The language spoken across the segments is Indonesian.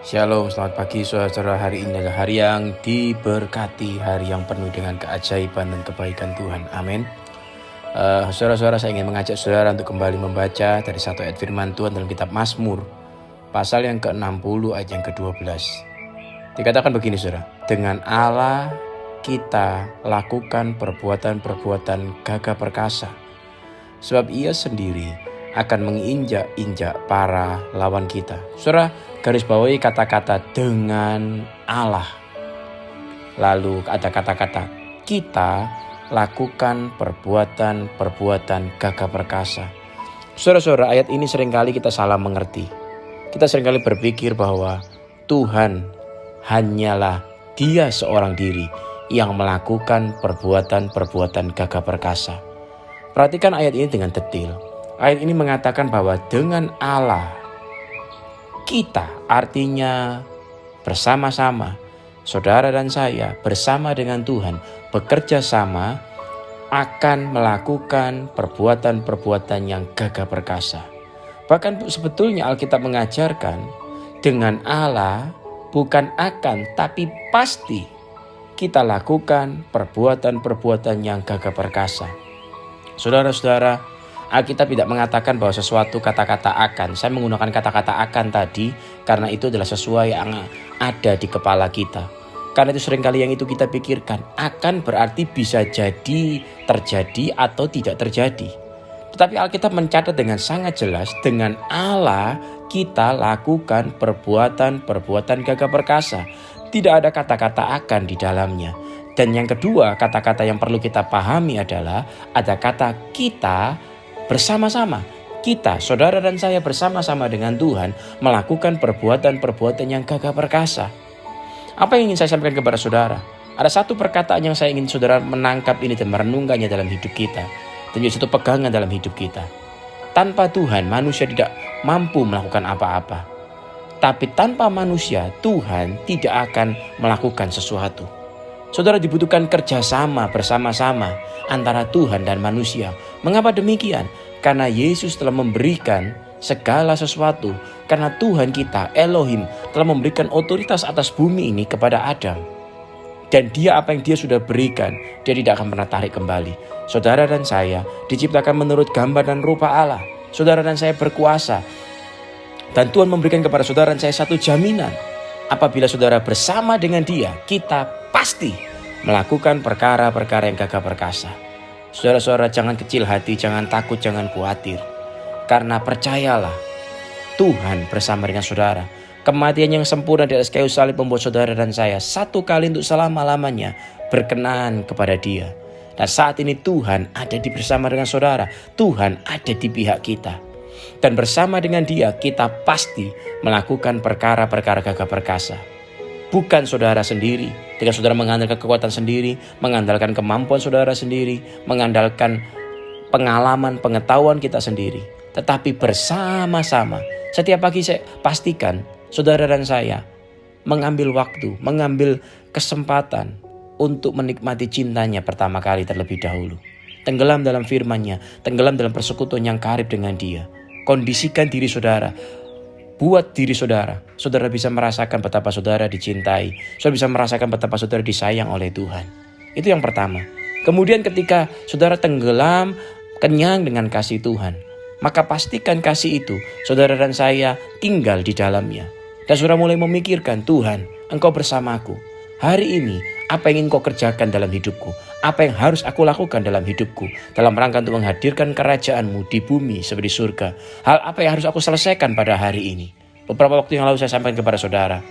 Shalom, selamat pagi saudara. Hari ini adalah hari yang diberkati, hari yang penuh dengan keajaiban dan kebaikan Tuhan. Amin. Saudara-saudara, saya ingin mengajak saudara untuk kembali membaca dari satu ayat firman Tuhan dalam kitab Mazmur, pasal yang ke-60 ayat yang ke-12. Dikatakan begini saudara, dengan Allah kita lakukan perbuatan-perbuatan gagah perkasa, sebab ia sendiri akan menginjak-injak para lawan kita. Saudara, garis bawahi kata-kata dengan Allah. Lalu ada kata-kata kita lakukan perbuatan-perbuatan gagah perkasa. Saudara-saudara, ayat ini seringkali kita salah mengerti. Kita seringkali berpikir bahwa Tuhan hanyalah Dia seorang diri yang melakukan perbuatan-perbuatan gagah perkasa. Perhatikan ayat ini dengan detail. Ayat ini mengatakan bahwa dengan Allah kita, artinya bersama-sama, saudara dan saya bersama dengan Tuhan bekerja sama akan melakukan perbuatan-perbuatan yang gagah perkasa. Bahkan sebetulnya Alkitab mengajarkan dengan Allah bukan akan tapi pasti kita lakukan perbuatan-perbuatan yang gagah perkasa. Saudara-saudara, Alkitab tidak mengatakan bahwa sesuatu kata-kata akan. Saya menggunakan kata-kata akan tadi karena itu adalah sesuai yang ada di kepala kita. Karena itu seringkali yang itu kita pikirkan akan berarti bisa jadi terjadi atau tidak terjadi. Tetapi Alkitab mencatat dengan sangat jelas, dengan Allah kita lakukan perbuatan-perbuatan gagah perkasa. Tidak ada kata-kata akan di dalamnya. Dan yang kedua, kata-kata yang perlu kita pahami adalah ada kata kita bersama-sama. Kita, saudara dan saya bersama-sama dengan Tuhan melakukan perbuatan-perbuatan yang gagah perkasa. Apa yang ingin saya sampaikan kepada saudara? Ada satu perkataan yang saya ingin saudara menangkap ini dan merenungkannya dalam hidup kita. Dan juga satu pegangan dalam hidup kita. Tanpa Tuhan, manusia tidak mampu melakukan apa-apa. Tapi tanpa manusia, Tuhan tidak akan melakukan sesuatu. Saudara, dibutuhkan kerjasama bersama-sama antara Tuhan dan manusia. Mengapa demikian? Karena Yesus telah memberikan segala sesuatu. Karena Tuhan kita, Elohim, telah memberikan otoritas atas bumi ini kepada Adam. Dan apa yang dia sudah berikan, dia tidak akan pernah tarik kembali. Saudara dan saya diciptakan menurut gambar dan rupa Allah. Saudara dan saya berkuasa. Dan Tuhan memberikan kepada saudara dan saya satu jaminan. Apabila saudara bersama dengan Dia, kita pasti melakukan perkara-perkara yang gagah perkasa. Saudara-saudara, jangan kecil hati, jangan takut, jangan khawatir. Karena percayalah, Tuhan bersama dengan saudara. Kematian yang sempurna di atas kayu salib membuat saudara dan saya satu kali untuk selama-lamanya berkenan kepada Dia. Dan saat ini Tuhan ada bersama dengan saudara. Tuhan ada di pihak kita. Dan bersama dengan Dia kita pasti melakukan perkara-perkara gagah perkasa. Bukan saudara sendiri, dengan saudara mengandalkan kekuatan sendiri, mengandalkan kemampuan saudara sendiri, mengandalkan pengalaman, pengetahuan kita sendiri. Tetapi bersama-sama, setiap pagi saya pastikan saudara dan saya mengambil waktu, mengambil kesempatan untuk menikmati cintanya pertama kali terlebih dahulu. Tenggelam dalam firman-Nya, tenggelam dalam persekutuan yang karib dengan Dia. Kondisikan diri saudara. Buat diri saudara bisa merasakan betapa saudara dicintai. Saudara bisa merasakan betapa saudara disayang oleh Tuhan. Itu yang pertama. Kemudian ketika saudara tenggelam, kenyang dengan kasih Tuhan, maka pastikan kasih itu saudara dan saya tinggal di dalamnya. Dan saudara mulai memikirkan, Tuhan, Engkau bersamaku. Hari ini, apa yang ingin Kau kerjakan dalam hidupku? Apa yang harus aku lakukan dalam hidupku? Dalam rangka untuk menghadirkan kerajaan-Mu di bumi seperti surga. Hal apa yang harus aku selesaikan pada hari ini? Beberapa waktu yang lalu saya sampaikan kepada saudara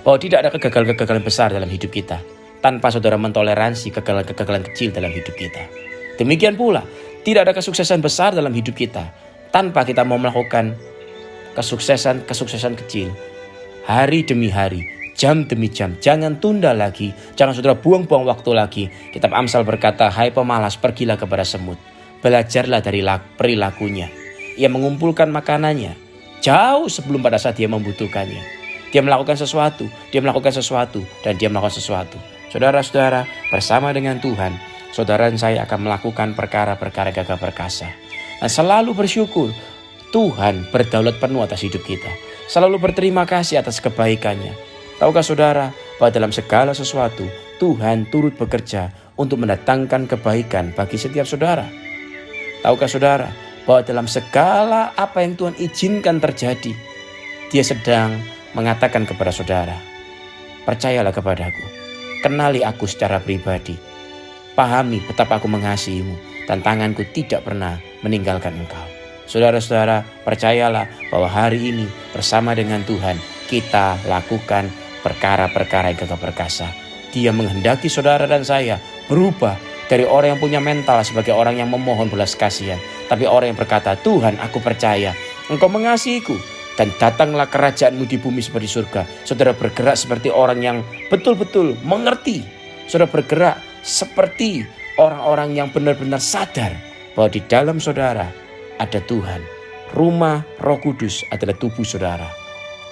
bahwa tidak ada kegagalan-kegagalan besar dalam hidup kita tanpa saudara mentoleransi kegagalan-kegagalan kecil dalam hidup kita. Demikian pula, tidak ada kesuksesan besar dalam hidup kita tanpa kita mau melakukan kesuksesan kecil hari demi hari. Jam demi jam, jangan tunda lagi, jangan saudara buang-buang waktu lagi. Kitab Amsal berkata, hai pemalas, pergilah kepada semut. Belajarlah dari perilakunya. Ia mengumpulkan makanannya jauh sebelum pada saat dia membutuhkannya. Dia melakukan sesuatu, dan dia melakukan sesuatu. Saudara-saudara, bersama dengan Tuhan, saudara dan saya akan melakukan perkara-perkara gagah perkasa. Dan selalu bersyukur, Tuhan berdaulat penuh atas hidup kita. selalu berterima kasih atas kebaikannya. Tahukah saudara bahwa dalam segala sesuatu Tuhan turut bekerja untuk mendatangkan kebaikan bagi setiap saudara? Tahukah saudara bahwa dalam segala apa yang Tuhan izinkan terjadi, Dia sedang mengatakan kepada saudara, percayalah kepadaku, kenali aku secara pribadi, pahami betapa aku mengasihimu dan tanganku tidak pernah meninggalkan engkau. Saudara-saudara, percayalah bahwa hari ini bersama dengan Tuhan kita lakukan perkara-perkara yang gagah perkasa. Dia menghendaki saudara dan saya berubah dari orang yang punya mental sebagai orang yang memohon belas kasihan, tapi orang yang berkata, Tuhan, aku percaya Engkau mengasihiku dan datanglah kerajaanmu di bumi seperti surga. Saudara bergerak seperti orang yang betul-betul mengerti. Saudara bergerak seperti orang-orang yang benar-benar sadar bahwa di dalam saudara ada Tuhan. Rumah Roh Kudus adalah tubuh saudara.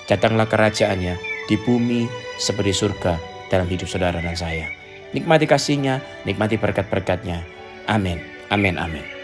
Datanglah kerajaannya di bumi seperti surga dalam hidup saudara dan saya. Nikmati kasih-Nya, nikmati berkat-berkat-Nya. Amin, amin, amin.